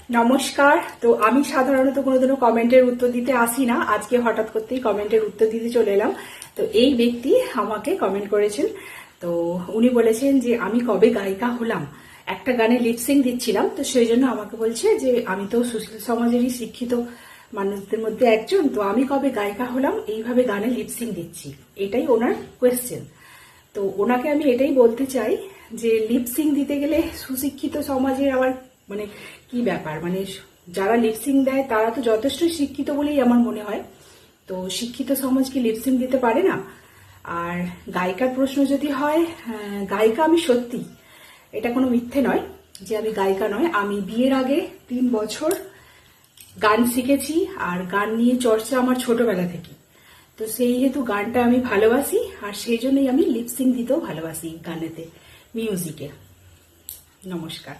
নমস্কার। তো আমি সাধারণত কোনোদিনও কমেন্টের উত্তর দিতে আসি না, আজকে হঠাৎ করতেই কমেন্টের উত্তর দিতে চলে এলাম। তো এই ব্যক্তি আমাকে কমেন্ট করেছেন। তো উনি বলেছেন যে আমি কবে গায়িকা হলাম, একটা গানে লিপসিং দিচ্ছিলাম, তো সেই জন্য আমাকে বলছে যে আমি তো সুশীল সমাজেরই শিক্ষিত মানুষদের মধ্যে একজন, তো আমি কবে গায়িকা হলাম এইভাবে গানে লিপসিং দিচ্ছি, এটাই ওনার কোয়েশ্চেন। তো ওনাকে আমি এটাই বলতে চাই যে লিপসিং দিতে গেলে সুশিক্ষিত সমাজের আবার মানে কি ব্যাপার, মানে যারা লিপসিং দেয় তারা তো যথেষ্ট শিক্ষিত বলেই আমার মনে হয়। তো শিক্ষিত সমাজ কি লিপসিং দিতে পারে না? আর গায়িকার প্রশ্ন যদি হয়, গায়িকা আমি সত্যি, এটা কোনো মিথ্যে নয় যে আমি গায়িকা নয়। আমি বিয়ের আগে 3 বছর গান শিখেছি, আর গান নিয়ে চর্চা আমার ছোটবেলা থেকে। তো সেই হেতু গানটা আমি ভালোবাসি, আর সেই জন্যই আমি লিপসিং দিতেও ভালোবাসি গানেতে, মিউজিকে। নমস্কার।